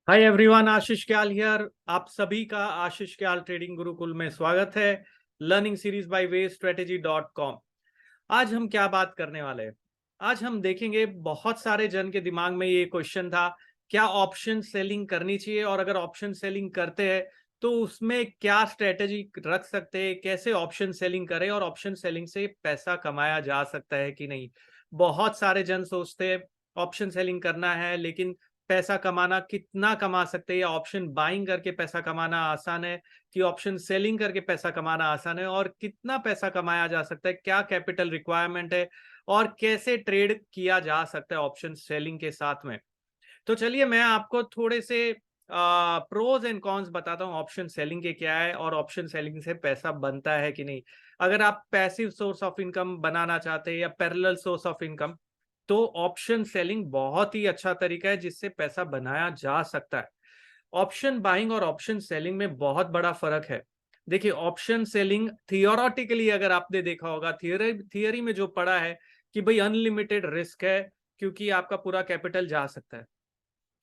Hi everyone, Ashish क्याल here. आप सभी का आशीष क्याल ट्रेडिंग गुरुकुल में स्वागत है। लर्निंग सीरीज बाय वेस्ट्रेटेजी.com। आज हम क्या बात करने वाले हैं? आज हम देखेंगे, बहुत सारे जन के दिमाग में ये क्वेश्चन था, क्या ऑप्शन सेलिंग करनी चाहिए, और अगर ऑप्शन सेलिंग करते हैं तो उसमें क्या स्ट्रेटेजी रख सकते हैं, कैसे ऑप्शन सेलिंग करें और ऑप्शन सेलिंग से पैसा कमाया जा सकता है कि नहीं। बहुत सारे जन सोचते हैं ऑप्शन सेलिंग करना है, लेकिन पैसा कमाना कितना कमा सकते हैं, या ऑप्शन बाइंग करके पैसा कमाना आसान है कि ऑप्शन सेलिंग करके पैसा कमाना आसान है, और कितना पैसा कमाया जा सकता है, क्या कैपिटल रिक्वायरमेंट है, और कैसे ट्रेड किया जा सकता है ऑप्शन सेलिंग के साथ में। तो चलिए मैं आपको थोड़े से प्रोज एंड कॉन्स बताता हूँ ऑप्शन सेलिंग के क्या है, और ऑप्शन सेलिंग से पैसा बनता है कि नहीं। अगर आप पैसिव सोर्स ऑफ इनकम बनाना चाहते हैं या पैरेलल सोर्स ऑफ इनकम, तो ऑप्शन सेलिंग बहुत ही अच्छा तरीका है जिससे पैसा बनाया जा सकता है। ऑप्शन बाइंग और ऑप्शन सेलिंग में बहुत बड़ा फर्क है। देखिए, ऑप्शन सेलिंग थियोरेटिकली अगर आपने देखा होगा, थियरी में जो पढ़ा है कि भाई अनलिमिटेड रिस्क है, क्योंकि आपका पूरा कैपिटल जा सकता है।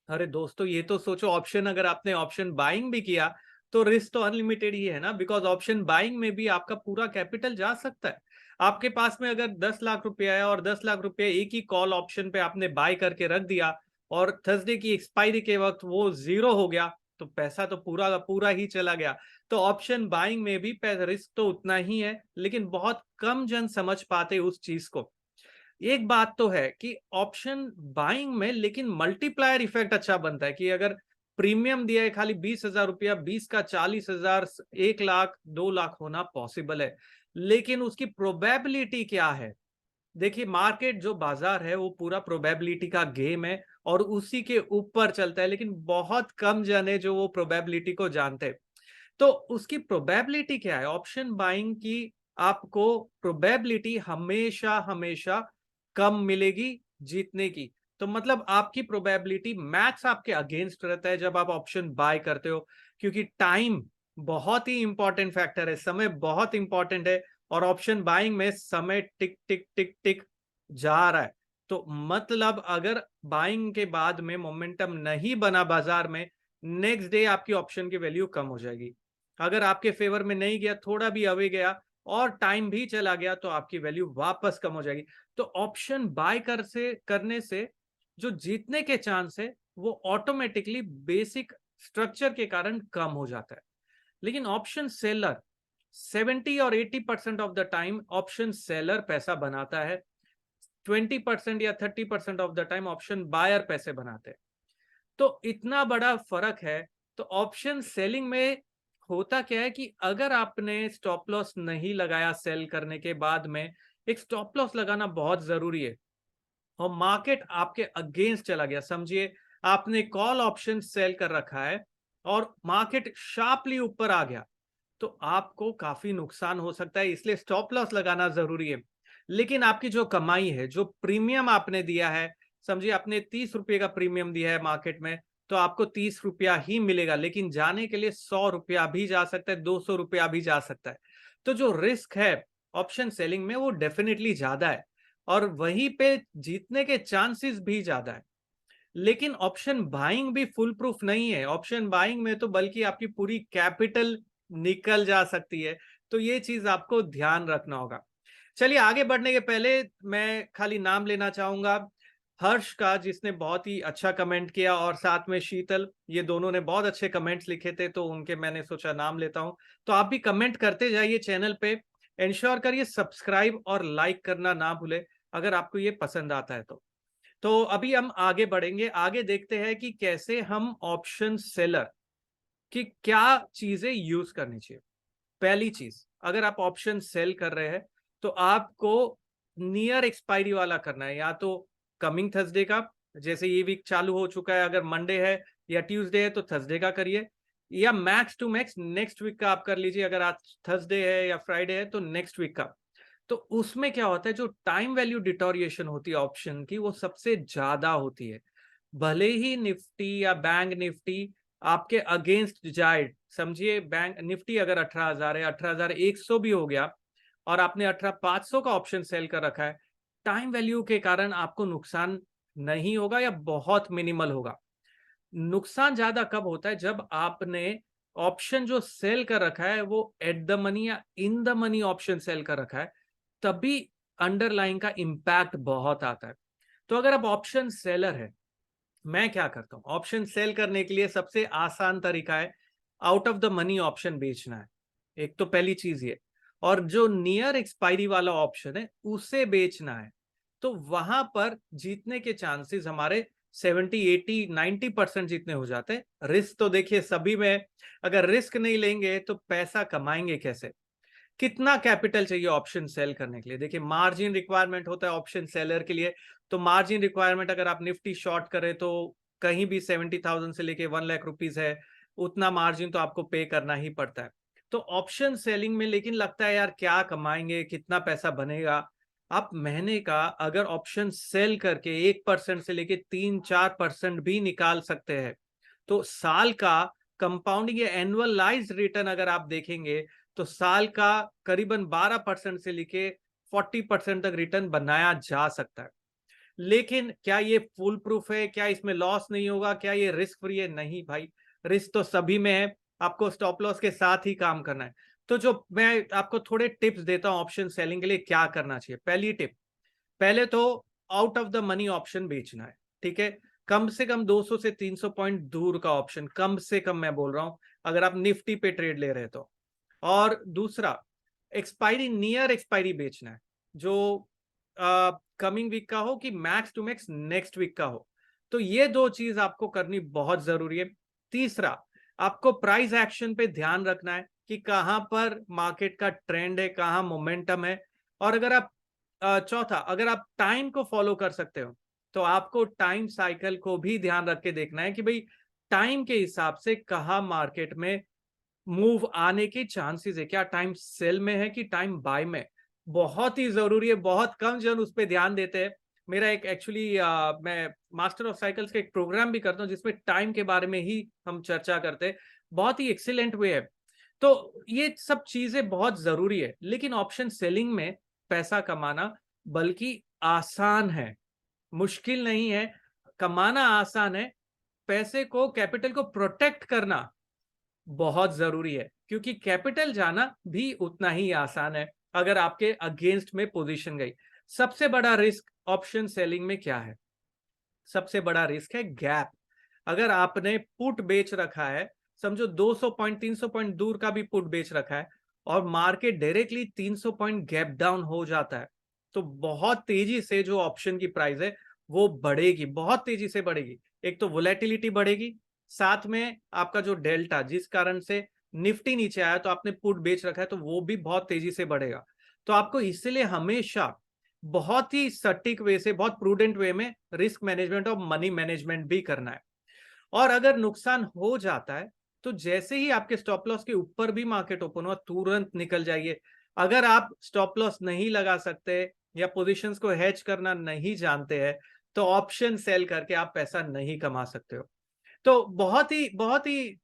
अरे दोस्तों, ये तो सोचो, ऑप्शन अगर आपने ऑप्शन बाइंग भी किया तो रिस्क तो अनलिमिटेड ही है ना, बिकॉज ऑप्शन बाइंग में भी आपका पूरा कैपिटल जा सकता है। आपके पास में अगर 10 लाख रुपया है और 10 लाख रुपया एक ही कॉल ऑप्शन पे आपने बाय करके रख दिया, और थर्सडे की एक्सपायरी के वक्त वो जीरो हो गया, तो पैसा तो पूरा का पूरा ही चला गया। तो ऑप्शन बाइंग में भी रिस्क तो उतना ही है, लेकिन बहुत कम जन समझ पाते उस चीज को। एक बात तो है कि ऑप्शन बाइंग में लेकिन मल्टीप्लायर इफेक्ट अच्छा बनता है कि अगर प्रीमियम दिया है खाली 20,000 रुपया, 20 का 40,000, 1 लाख 2 लाख होना पॉसिबल है, लेकिन उसकी प्रोबेबिलिटी क्या है। देखिए, मार्केट जो बाजार है वो पूरा प्रोबेबिलिटी का गेम है और उसी के ऊपर चलता है, लेकिन बहुत कम जन है जो वो प्रोबेबिलिटी को जानते हैं। तो उसकी प्रोबेबिलिटी क्या है ऑप्शन बाइंग की? आपको प्रोबेबिलिटी हमेशा हमेशा कम मिलेगी जीतने की। तो मतलब आपकी प्रोबेबिलिटी मैथ्स आपके अगेंस्ट रहता है जब आप ऑप्शन बाय करते हो, क्योंकि टाइम बहुत ही इंपॉर्टेंट फैक्टर है, समय बहुत इंपॉर्टेंट है, और ऑप्शन बाइंग में समय टिक टिक टिक टिक जा रहा है। तो मतलब अगर बाइंग के बाद में मोमेंटम नहीं बना बाजार में, नेक्स्ट डे आपकी ऑप्शन की वैल्यू कम हो जाएगी। अगर आपके फेवर में नहीं गया, थोड़ा भी अवे गया और टाइम भी चला गया, तो आपकी वैल्यू वापस कम हो जाएगी। तो ऑप्शन बाय करने से जो जीतने के चांस है वो ऑटोमेटिकली बेसिक स्ट्रक्चर के कारण कम हो जाता है। लेकिन ऑप्शन सेलर 70 और 80% of the time option seller पैसा बनाता है, 20% या 30% of the time option buyer पैसे बनाते हैं। तो इतना बड़ा फर्क है। तो ऑप्शन सेलिंग में होता क्या है कि अगर आपने स्टॉप लॉस नहीं लगाया सेल करने के बाद में, एक स्टॉप लॉस लगाना बहुत जरूरी है, और मार्केट आपके अगेंस्ट चला गया, समझिए आपने कॉल ऑप्शन सेल कर रखा है और मार्केट शार्पली ऊपर आ गया, तो आपको काफी नुकसान हो सकता है, इसलिए स्टॉप लॉस लगाना जरूरी है। लेकिन आपकी जो कमाई है, जो प्रीमियम आपने दिया है, समझिए आपने 30 रुपए का प्रीमियम दिया है मार्केट में, तो आपको 30 रुपया ही मिलेगा, लेकिन जाने के लिए 100 रुपया भी जा सकता है, 200 रुपया भी जा सकता है। तो जो रिस्क है ऑप्शन सेलिंग में वो डेफिनेटली ज्यादा है, और वहीं पे जीतने के चांसेस भी ज्यादा है। लेकिन ऑप्शन बाइंग भी फुल प्रूफ नहीं है। ऑप्शन बाइंग में तो बल्कि आपकी पूरी कैपिटल निकल जा सकती है। तो ये चीज आपको ध्यान रखना होगा। चलिए आगे बढ़ने के पहले मैं खाली नाम लेना चाहूंगा हर्ष का, जिसने बहुत ही अच्छा कमेंट किया, और साथ में शीतल, ये दोनों ने बहुत अच्छे कमेंट्स लिखे थे, तो उनके मैंने सोचा नाम लेता हूं। तो आप भी कमेंट करते जाइए चैनल पे, इंश्योर करिए सब्सक्राइब और लाइक करना ना भूले अगर आपको ये पसंद आता है तो अभी हम आगे बढ़ेंगे, आगे देखते हैं कि कैसे हम ऑप्शन सेलर की क्या चीजें यूज करनी चाहिए। पहली चीज, अगर आप ऑप्शन सेल कर रहे हैं तो आपको नियर एक्सपायरी वाला करना है, या तो कमिंग थर्सडे का, जैसे ये वीक चालू हो चुका है, अगर मंडे है या ट्यूसडे है तो थर्सडे का करिए, या max to max next week का आप कर लीजिए, अगर आज थर्सडे है या फ्राइडे है तो नेक्स्ट वीक का। तो उसमें क्या होता है, जो टाइम वैल्यू डिटोरिएशन होती है ऑप्शन की, वो सबसे ज्यादा होती है। भले ही निफ्टी या बैंक निफ्टी आपके अगेंस्ट जाए, समझिए बैंक निफ्टी अगर 18,000 है, 18,100 भी हो गया, और आपने 18,500 का ऑप्शन सेल कर रखा है, टाइम वैल्यू के कारण आपको नुकसान नहीं होगा या बहुत मिनिमल होगा। नुकसान ज्यादा कब होता है? जब आपने ऑप्शन जो सेल कर रखा है वो एट द मनी या in the money option sell कर रखा है, तभी अंडरलाइन का इंपैक्ट बहुत आता है। तो अगर आप ऑप्शन सेलर है, मैं क्या करता हूं, ऑप्शन सेल करने के लिए सबसे आसान तरीका है out of the money option बेचना है। एक तो पहली चीज ये, और जो नियर एक्सपायरी वाला ऑप्शन है उसे बेचना है। तो वहां पर जीतने के चांसेस हमारे 70, 80, 90% जितने हो जाते हैं। रिस्क तो देखिए सभी में, अगर रिस्क नहीं लेंगे तो पैसा कमाएंगे कैसे? कितना कैपिटल चाहिए ऑप्शन सेल करने के लिए? देखिए मार्जिन रिक्वायरमेंट होता है ऑप्शन सेलर के लिए। तो मार्जिन रिक्वायरमेंट अगर आप निफ्टी शॉर्ट करें तो कहीं भी 70,000 से लेके 1 लाख रुपीज है, उतना मार्जिन तो आपको पे करना ही पड़ता है। तो ऑप्शन सेलिंग में लेकिन लगता है यार क्या कमाएंगे, कितना पैसा बनेगा? आप महीने का अगर ऑप्शन सेल करके 1% से लेके 3-4% भी निकाल सकते हैं, तो साल का कंपाउंडिंग या एनुअलाइज रिटर्न अगर आप देखेंगे तो साल का करीबन 12% से लेके 40% तक रिटर्न बनाया जा सकता है। लेकिन क्या ये फुल प्रूफ है? क्या इसमें लॉस नहीं होगा? क्या ये रिस्क फ्री है? नहीं भाई, रिस्क तो सभी में है। आपको स्टॉप लॉस के साथ ही काम करना है। तो जो मैं आपको थोड़े टिप्स देता हूं ऑप्शन सेलिंग के लिए क्या करना चाहिए। पहली टिप, पहले तो out of the money option बेचना है, ठीक है? कम से कम 200 से 300 पॉइंट दूर का ऑप्शन, कम से कम मैं बोल रहा हूं, अगर आप निफ्टी पे ट्रेड ले रहे तो। और दूसरा, एक्सपायरी, नियर एक्सपायरी बेचना है, जो कमिंग वीक का हो कि max to max next week का हो। तो ये दो चीज आपको करनी बहुत जरूरी है। तीसरा, आपको प्राइस एक्शन पे ध्यान रखना है कि कहां पर मार्केट का ट्रेंड है, कहां मोमेंटम है। और अगर आप चौथा, अगर आप टाइम को फॉलो कर सकते हो तो आपको टाइम साइकिल को भी ध्यान रख के देखना है कि भाई टाइम के हिसाब से कहां मार्केट में मूव आने के चांसेस है, क्या टाइम सेल में है कि टाइम बाय में। बहुत ही जरूरी है, बहुत कम जन उस पर ध्यान देते हैं। मेरा एक एक्चुअली मैं मास्टर ऑफ साइकिल्स का एक प्रोग्राम भी करता हूं जिसमें टाइम के बारे में ही हम चर्चा करते हैं। बहुत ही एक्सीलेंट वे है। तो ये सब चीजें बहुत जरूरी है, लेकिन ऑप्शन सेलिंग में पैसा कमाना बल्कि आसान है, मुश्किल नहीं है। कमाना आसान है, पैसे को, कैपिटल को प्रोटेक्ट करना बहुत जरूरी है, क्योंकि कैपिटल जाना भी उतना ही आसान है अगर आपके अगेंस्ट में पोजीशन गई। सबसे बड़ा रिस्क ऑप्शन सेलिंग में क्या है? सबसे बड़ा रिस्क है गैप। अगर आपने पुट बेच रखा है, समझो 200 पॉइंट 300 पॉइंट दूर का भी पुट बेच रखा है, और market directly 300 point gap down हो जाता है, तो बहुत तेजी से जो ऑप्शन की प्राइस है वो बढ़ेगी, बहुत तेजी से बढ़ेगी। एक तो वोलेटिलिटी बढ़ेगी, साथ में आपका जो डेल्टा, जिस कारण से निफ्टी नीचे आया तो आपने पुट बेच रखा है, तो वो भी बहुत तेजी से बढ़ेगा। तो आपको इसलिए हमेशा बहुत ही सटीक वे से, बहुत प्रूडेंट वे में रिस्क मैनेजमेंट और मनी मैनेजमेंट भी करना है। और अगर नुकसान हो जाता है तो जैसे ही आपके स्टॉप लॉस के ऊपर भी मार्केट ओपन हुआ, तुरंत निकल जाइए। अगर आप स्टॉप लॉस नहीं लगा सकते या पोजीशंस को हेज करना नहीं जानते हैं, तो ऑप्शन सेल करके आप पैसा नहीं कमा सकते हो। तो बहुत ही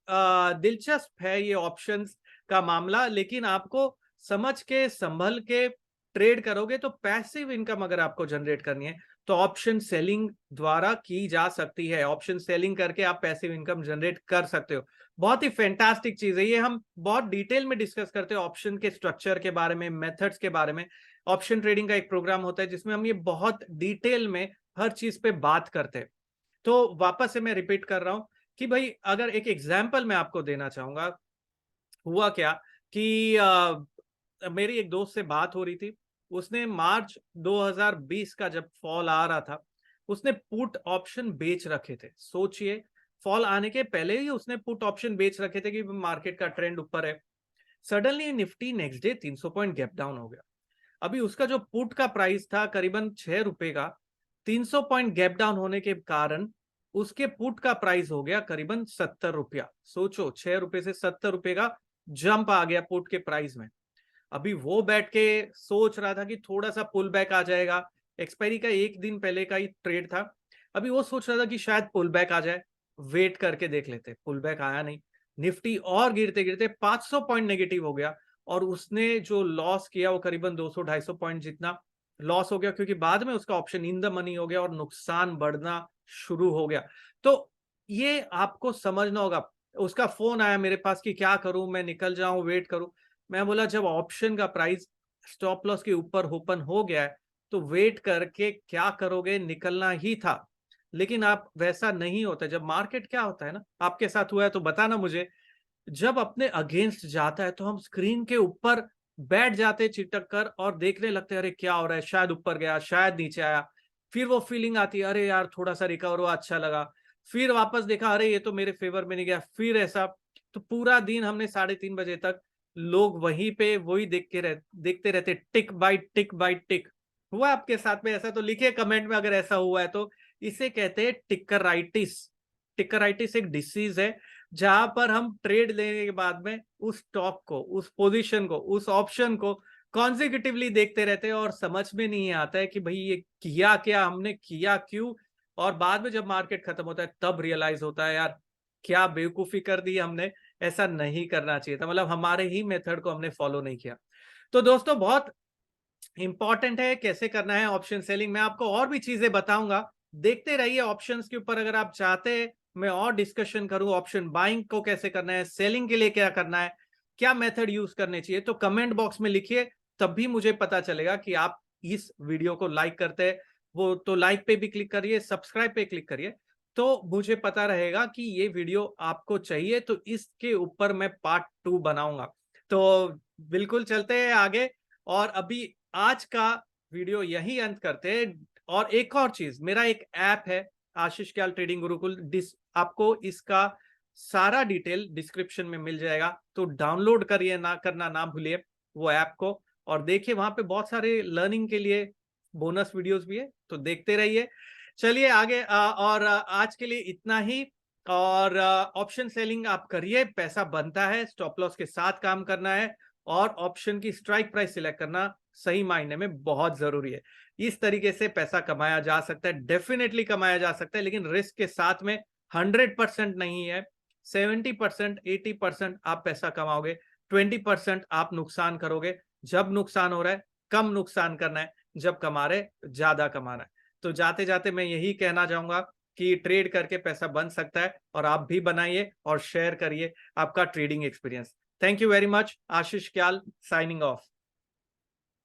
दिलचस्प है ये ऑप्शंस का मामला, लेकिन आपको समझ के संभल के ट्रेड करोगे तो पैसिव इनकम अगर आपको जनरेट करनी है तो ऑप्शन सेलिंग द्वारा की जा सकती है। ऑप्शन सेलिंग करके आप पैसिव इनकम जनरेट कर सकते हो। बहुत ही फैंटास्टिक चीज है ये। हम बहुत डिटेल में डिस्कस करते हैं ऑप्शन के स्ट्रक्चर के बारे में, मेथड्स के बारे में। ऑप्शन ट्रेडिंग का एक प्रोग्राम होता है जिसमें हम ये बहुत डिटेल में हर चीज पे बात करते हैं। तो वापस से मैं रिपीट कर रहा हूं कि भाई अगर एक एग्जाम्पल मैं आपको देना चाहूंगा, हुआ क्या कि मेरी एक दोस्त से बात हो रही थी। उसने मार्च 2020 का जब फॉल आ रहा था, उसने पुट ऑप्शन बेच रखे थे। सोचिए, फॉल आने के पहले ही उसने पुट ऑप्शन बेच रखे थे कि मार्केट का ट्रेंड ऊपर है। Suddenly Nifty next day 300 point gap down हो गया। अभी उसका जो पुट का प्राइस था करीबन 6 रुपए का, 300 पॉइंट गैप डाउन होने के कारण उसके पुट का प्राइस हो गया करीबन 70 रुपया। सोचो, 6 रुपए से 70 रुपए का जंप आ गया पुट के प्राइस में। अभी वो बैठ के सोच रहा था कि थोड़ा सा पुल बैक आ जाएगा। एक्सपायरी का एक दिन पहले का ही ट्रेड था। अभी वो सोच रहा था कि शायद पुल बैक आ जाए, वेट करके देख लेते। पुल बैक आया नहीं, निफ्टी और गिरते गिरते 500 पॉइंट नेगेटिव हो गया। और उसने जो लॉस किया वो करीबन 200-250 पॉइंट जितना लॉस हो गया, क्योंकि बाद में उसका ऑप्शन इन द मनी हो गया और नुकसान बढ़ना शुरू हो गया। तो ये आपको समझना होगा। उसका फोन आया मेरे पास कि क्या करूं, मैं निकल जाऊं, वेट करूं। मैं बोला जब ऑप्शन का प्राइस स्टॉप लॉस के ऊपर ओपन हो गया है तो वेट करके क्या करोगे, निकलना ही था। लेकिन आप वैसा नहीं होता। जब मार्केट क्या होता है ना, आपके साथ हुआ है तो बताना मुझे, जब अपने अगेंस्ट जाता है तो हम स्क्रीन के ऊपर बैठ जाते चिटक कर और देखने लगते हैं, अरे क्या हो रहा है, शायद ऊपर गया, शायद नीचे आया। फिर वो फीलिंग आती है, अरे यार थोड़ा सा रिकवर हुआ, अच्छा लगा। फिर वापस देखा, अरे ये तो मेरे फेवर में नहीं गया, फिर ऐसा। तो पूरा दिन हमने 3:30 बजे तक लोग वहीं पे वही देखते रहते, टिक बाय टिक बाय टिक। हुआ आपके साथ में ऐसा? तो लिखिए कमेंट में अगर ऐसा हुआ है तो। इसे कहते हैं टिकराइटिस। टिकराइटिस एक डिसीज है जहां पर हम ट्रेड लेने के बाद में उस स्टॉक को, उस पोजीशन को, उस ऑप्शन को कॉन्जिक्यूटिवली देखते रहते हैं और समझ में नहीं आता है कि भाई ये किया क्या, हमने किया क्यों। और बाद में जब मार्केट खत्म होता है तब रियलाइज होता है, यार क्या बेवकूफी कर दी हमने, ऐसा नहीं करना चाहिए था, मतलब हमारे ही मेथड को हमने फॉलो नहीं किया। तो दोस्तों बहुत इंपॉर्टेंट है कैसे करना है ऑप्शन सेलिंग। मैं आपको और भी चीजें बताऊंगा, देखते रहिए ऑप्शंस के ऊपर। अगर आप चाहते हैं मैं और डिस्कशन करूं, ऑप्शन बाइंग को कैसे करना है, सेलिंग के लिए क्या करना है, क्या मेथड यूज करने चाहिए, तो कमेंट बॉक्स में लिखिए। तब भी मुझे पता चलेगा कि आप इस वीडियो को लाइक करते हैं। वो तो लाइक पे भी क्लिक करिए, सब्सक्राइब पे क्लिक करिए, तो मुझे पता रहेगा कि ये वीडियो आपको चाहिए, तो इसके ऊपर मैं पार्ट 2 बनाऊंगा। तो बिल्कुल चलते हैं आगे। और अभी आज का वीडियो यही अंत करते हैं। और एक और चीज, मेरा एक ऐप है आशीष क्याल ट्रेडिंग गुरुकुल, आपको इसका सारा डिटेल डिस्क्रिप्शन में मिल जाएगा, तो डाउनलोड करिए, ना करना ना भूलिए वो ऐप को। और देखिए वहां पे बहुत सारे लर्निंग के लिए बोनस वीडियोस भी है, तो देखते रहिए। चलिए आगे, और आज के लिए इतना ही। और ऑप्शन सेलिंग आप करिए, पैसा बनता है, स्टॉप लॉस के साथ काम करना है, और ऑप्शन की स्ट्राइक प्राइस सिलेक्ट करना सही मायने में बहुत जरूरी है। इस तरीके से पैसा कमाया जा सकता है, डेफिनेटली कमाया जा सकता है, लेकिन रिस्क के साथ में। 100% नहीं है, 70%, 80% आप पैसा कमाओगे, 20% आप नुकसान करोगे। जब नुकसान हो रहा है कम नुकसान करना है, जब कमा रहे ज्यादा कमाना है। तो जाते जाते मैं यही कहना चाहूंगा कि ट्रेड करके पैसा बन सकता है, और आप भी बनाइए और शेयर करिए आपका trading experience. Thank you very much. Ashish Kyal signing of.